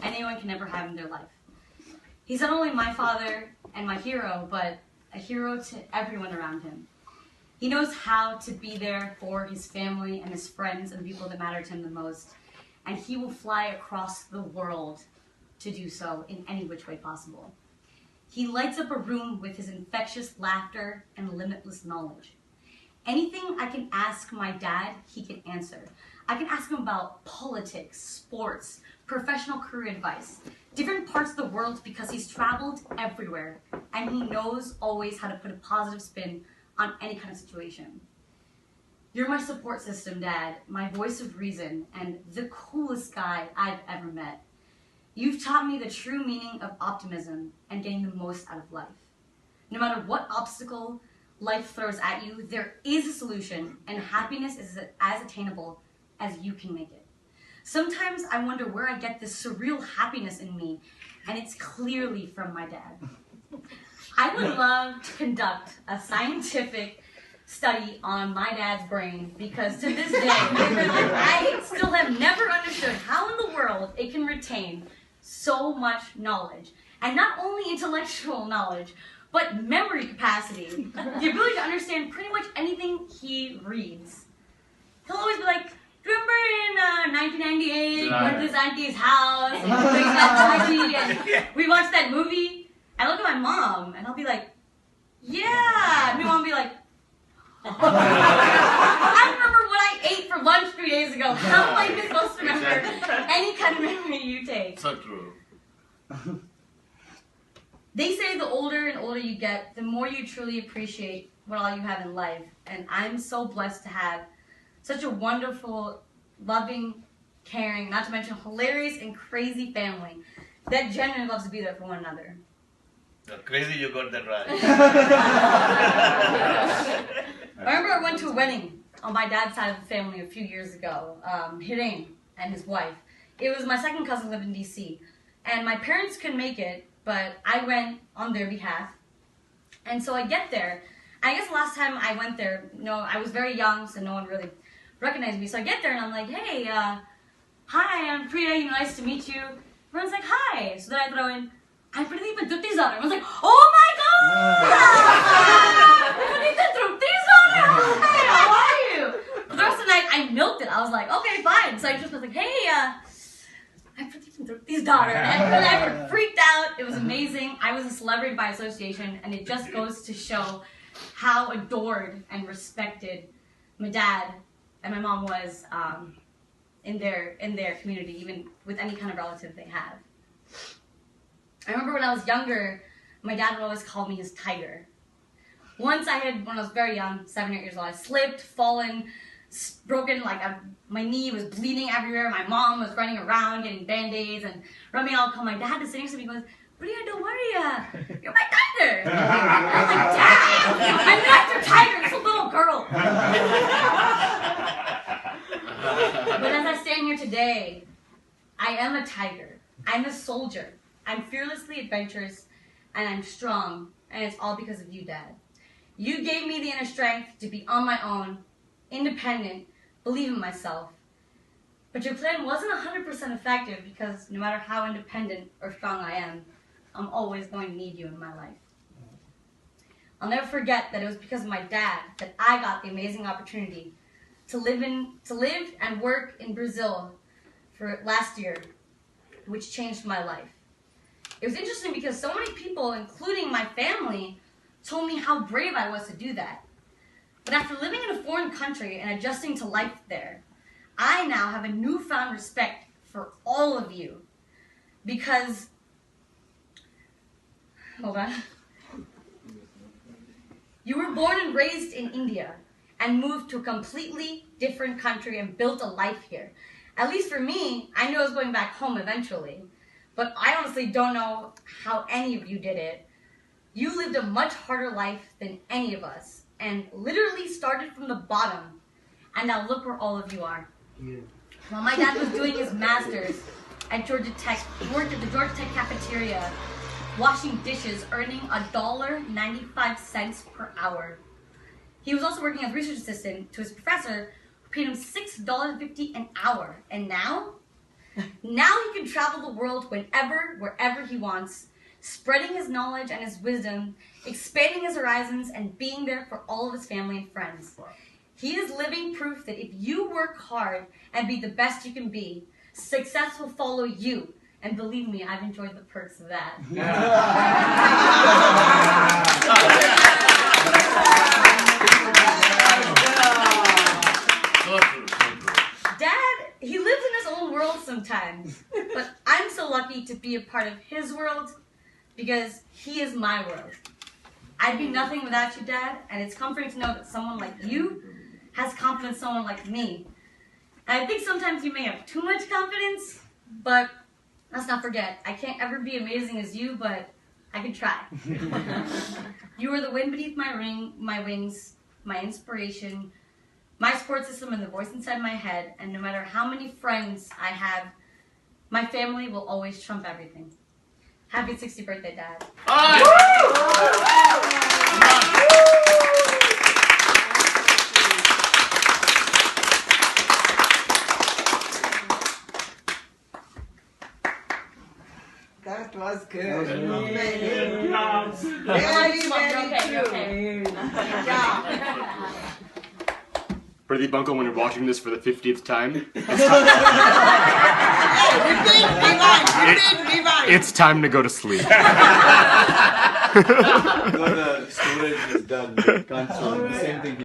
anyone can ever have in their life. He's not only my father and my hero, but a hero to everyone around him. He knows how to be there for his family and his friends and the people that matter to him the most, and he will fly across the world to do so in any which way possible. He lights up a room with his infectious laughter and limitless knowledge. Anything I can ask my dad, he can answer. I can ask him about politics, sports, professional career advice, different parts of the world, because he's traveled everywhere and he knows always how to put a positive spin on any kind of situation. You're my support system, Dad, my voice of reason, and the coolest guy I've ever met. You've taught me the true meaning of optimism and getting the most out of life. No matter what obstacle life throws at you, there is a solution, and happiness is as attainable as you can make it. Sometimes I wonder where I get this surreal happiness in me, and it's clearly from my dad. I would love to conduct a scientific study on my dad's brain, because to this day, I still have never understood how in the world it can retain so much knowledge. And not only intellectual knowledge, but memory capacity. The ability to understand pretty much anything he reads. He'll always be like, remember in 1998, went to his auntie's house, and we watched that movie? I look at my mom, and I'll be like, yeah. And my mom will be like, I remember what I ate for lunch 3 days ago. How am I even supposed to remember any kind of memory you take? So true. They say the older and older you get, the more you truly appreciate what all you have in life. And I'm so blessed to have such a wonderful, loving, caring, not to mention hilarious and crazy family that genuinely loves to be there for one another. Crazy, you got that right. I remember I went to a wedding on my dad's side of the family a few years ago. Hiren and his wife. It was my second cousin lived in D.C. And my parents couldn't make it, but I went on their behalf. And so I get there. I guess the last time I went there, I was very young, so no one really recognized me. So I get there and I'm like, hey, hi, I'm Priya, nice to meet you. Everyone's like, hi. So then I throw in, I'm Pradip Mehta. Everyone's like, oh my God! Pradip Mehta, hi, how are you? For the rest of the night, I milked it. I was like, okay, fine. So I just was like, hey, I'm Pradip Mehta's daughter. And I freaked out. It was amazing. I was a celebrity by association, and it just goes to show how adored and respected my dad and my mom was in their community, even with any kind of relative they have. I remember when I was younger, my dad would always call me his tiger. Once when I was very young, 7 or 8 years old, I slipped, fallen, broken, my knee was bleeding everywhere. My mom was running around getting band-aids, and Remy, I'll call my dad to sit next to me. He goes, Priya, don't worry, you're my tiger. I was like, Dad, I'm not your tiger, it's a little girl. But as I stand here today, I am a tiger. I'm a soldier. I'm fearlessly adventurous, and I'm strong, and it's all because of you, Dad. You gave me the inner strength to be on my own, independent, believe in myself. But your plan wasn't 100% effective, because no matter how independent or strong I am, I'm always going to need you in my life. I'll never forget that it was because of my dad that I got the amazing opportunity to live and work in Brazil for last year, which changed my life. It was interesting because so many people, including my family, told me how brave I was to do that. But after living in a foreign country and adjusting to life there, I now have a newfound respect for all of you. Because, hold on. You were born and raised in India and moved to a completely different country and built a life here. At least for me, I knew I was going back home eventually. But I honestly don't know how any of you did it. You lived a much harder life than any of us, and literally started from the bottom. And now look where all of you are. Yeah. While my dad was doing his master's at Georgia Tech, he worked at the Georgia Tech cafeteria, washing dishes, earning $1.95 per hour. He was also working as a research assistant to his professor, who paid him $6.50 an hour. And now Now he can travel the world whenever, wherever he wants, spreading his knowledge and his wisdom, expanding his horizons, and being there for all of his family and friends. He is living proof that if you work hard and be the best you can be, success will follow you. And believe me, I've enjoyed the perks of that. So true, so true. Dad, he lives in his own world sometimes, but I'm so lucky to be a part of his world because he is my world. I'd be nothing without you, Dad, and it's comforting to know that someone like you has confidence in someone like me. And I think sometimes you may have too much confidence, but let's not forget, I can't ever be amazing as you, but I can try. You are the wind beneath my wings, my inspiration, my support system, and the voice inside my head. And no matter how many friends I have, my family will always trump everything. Happy 60th birthday, Dad. That was good. Good job. Very, very true. Okay. Good job. Pradip Uncle, when you're watching this for the 50th time, Rewind. it's time to go to sleep. The storage is done. Can't store. Same thing.